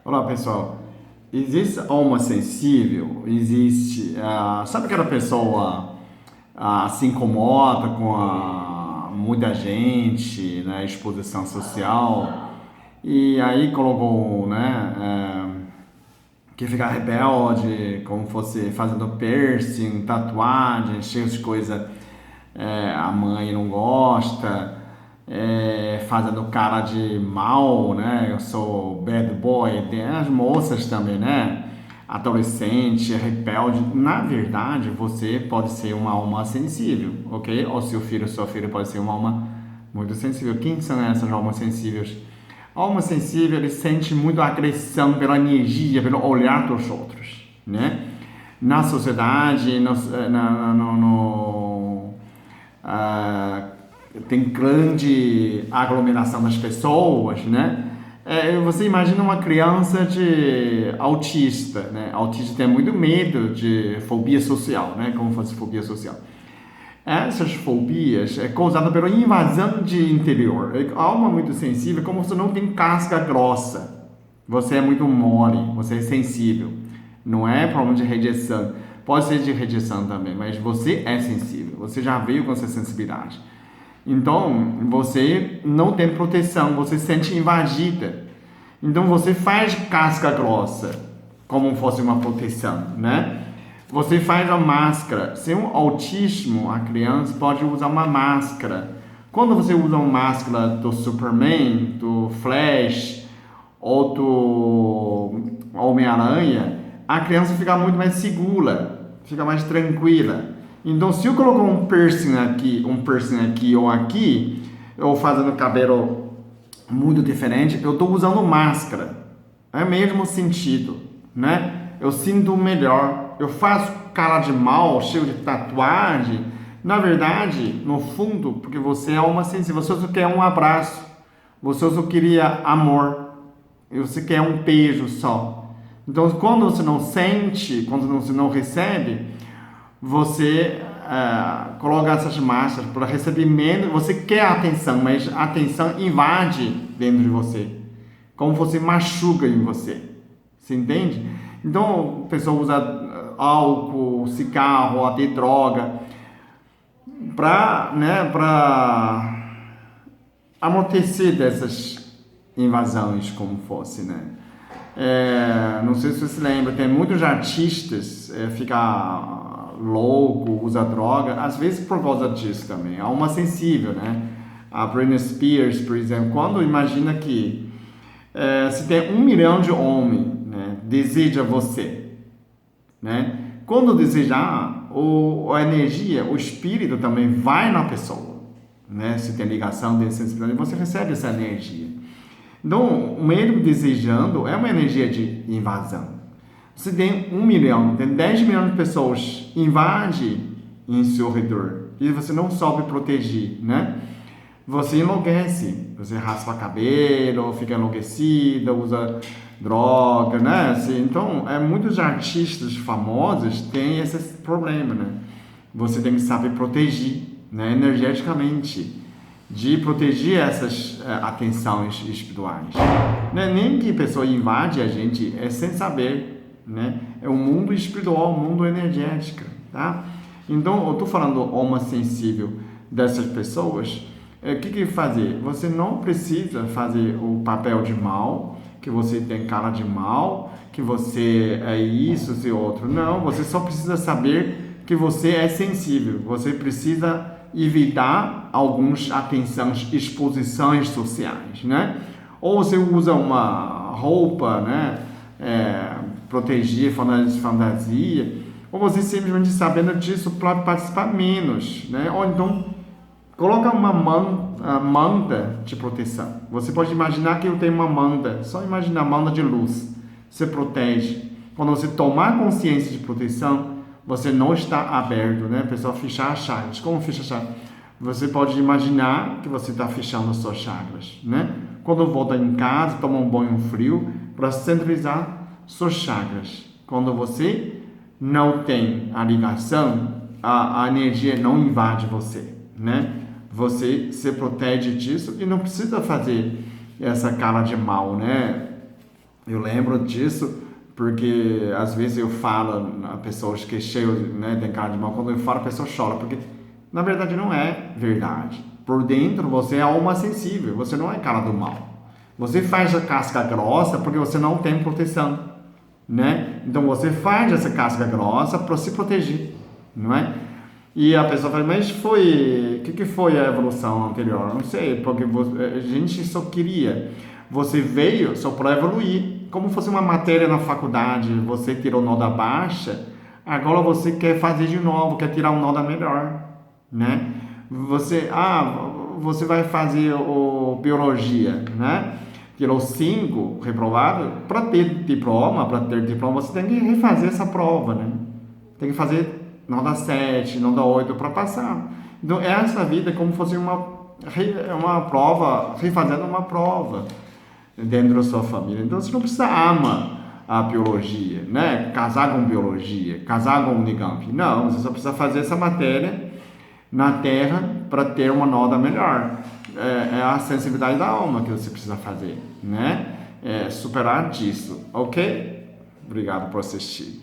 Olá, pessoal. Existe alma sensível? Existe. Sabe aquela pessoa se incomoda com muita gente, né, exposição social, e aí colocou, né, que fica rebelde, como fosse fazendo piercing, tatuagem, cheio de coisa, a mãe não gosta, fazendo cara de mal, né? Eu sou bad boy. Tem as moças também, né? Adolescente, rebelde. Na verdade, você pode ser uma alma sensível, ok? Ou seu filho, sua filha pode ser uma alma muito sensível. Quem são essas almas sensíveis? A alma sensível, ele sente muito agressão pela energia, pelo olhar dos outros, né? Na sociedade, ah, tem grande aglomeração das pessoas, né? Você imagina uma criança de autista, né? Autista tem muito medo de fobia social, né? Como fosse fobia social. Essas fobias é causada pela invasão de interior. A alma muito sensível, como você não tem casca grossa. Você é muito mole, você é sensível. Não é problema de rejeição. Pode ser de rejeição também, mas você é sensível. Você já veio com essa sensibilidade. Então, você não tem proteção, você se sente invadida. Então, você faz casca grossa, como fosse uma proteção, né? Você faz a máscara. Se é um autismo, a criança pode usar uma máscara. Quando você usa uma máscara do Superman, do Flash ou do Homem-Aranha, a criança fica muito mais segura, fica mais tranquila. Então, se eu colocar um piercing aqui ou aqui, ou fazendo cabelo muito diferente, eu estou usando máscara. É o mesmo sentido, né? Eu sinto melhor. Eu faço cara de mal, cheio de tatuagem. Na verdade, no fundo, porque você é uma sensível, você só quer um abraço, você só queria amor, e você quer um beijo só. Então, quando você não sente, quando você não recebe, você coloca essas máscaras para receber menos. Você quer atenção, mas a atenção invade dentro de você, como você machuca em você. Você entende? Então, a pessoa usa álcool, cigarro, até droga, para amortecer dessas invasões, como fosse, né? Não sei se você se lembra, tem muitos artistas ficar louco, usa droga, às vezes por causa disso também. Há uma sensível, né? A Britney Spears, por exemplo, quando imagina que se tem 1 milhão de homens, né, deseja você, né? Quando desejar, a energia, o espírito também vai na pessoa, né? Se tem ligação de sensibilidade, você recebe essa energia. Então, mesmo desejando, é uma energia de invasão. Você tem 1 milhão, tem 10 milhões de pessoas invadem em seu redor e você não soube proteger, né? Você enlouquece, você raspa cabelo, fica enlouquecida, usa droga, né? Então, muitos artistas famosos têm esse problema, né? Você tem que saber proteger, né, energeticamente, de proteger essas atenções espirituais. Não é nem que a pessoa invade a gente, é sem saber, né? É o mundo espiritual, o mundo energético, tá? Então, eu estou falando alma sensível dessas pessoas. O que fazer? Você não precisa fazer o papel de mal, que você tem cara de mal, que você é isso e outro. Não, você só precisa saber que você é sensível. Você precisa evitar algumas atenções, exposições sociais, né? Ou você usa uma roupa, né? Proteger fantasia, ou você simplesmente sabendo disso para participar menos, né? Ou então coloca uma manta de proteção. Você pode imaginar que eu tenho uma manta, só imagina a manta de luz. Você protege. Quando você tomar consciência de proteção, você não está aberto, né? O pessoal fechar as chakras. Como fecha as chakras? Você pode imaginar que você está fechando as suas chakras, né? Quando volta em casa, toma um banho frio para centralizar suas chakras. Quando você não tem a ligação, a energia não invade você, né? Você se protege disso e não precisa fazer essa cara de mal, né? Eu lembro disso porque às vezes eu falo a pessoas que cheiam, né, tem cara de mal, quando eu falo a pessoa chora, porque na verdade não é verdade. Por dentro você é alma sensível, você não é cara do mal. Você faz a casca grossa porque você não tem proteção, né? Então você faz essa casca grossa para se proteger, não é? E a pessoa fala, mas foi, o que foi a evolução anterior? Não sei, porque a gente só queria, você veio só para evoluir, como fosse uma matéria na faculdade, você tirou nota baixa, agora você quer fazer de novo, quer tirar uma nota melhor, né? Você vai fazer biologia, né? Tirou 5 reprovado, para ter diploma, você tem que refazer essa prova, né? Tem que fazer nota 7, nota 8 para passar. Então, essa vida é como se fosse uma prova, refazendo uma prova dentro da sua família. Então, você não precisa amar a biologia, né? Casar com biologia, casar com Unicamp. Não, você só precisa fazer essa matéria na Terra para ter uma nota melhor. É a sensibilidade da alma que você precisa fazer, né? Superar disso, ok? Obrigado por assistir.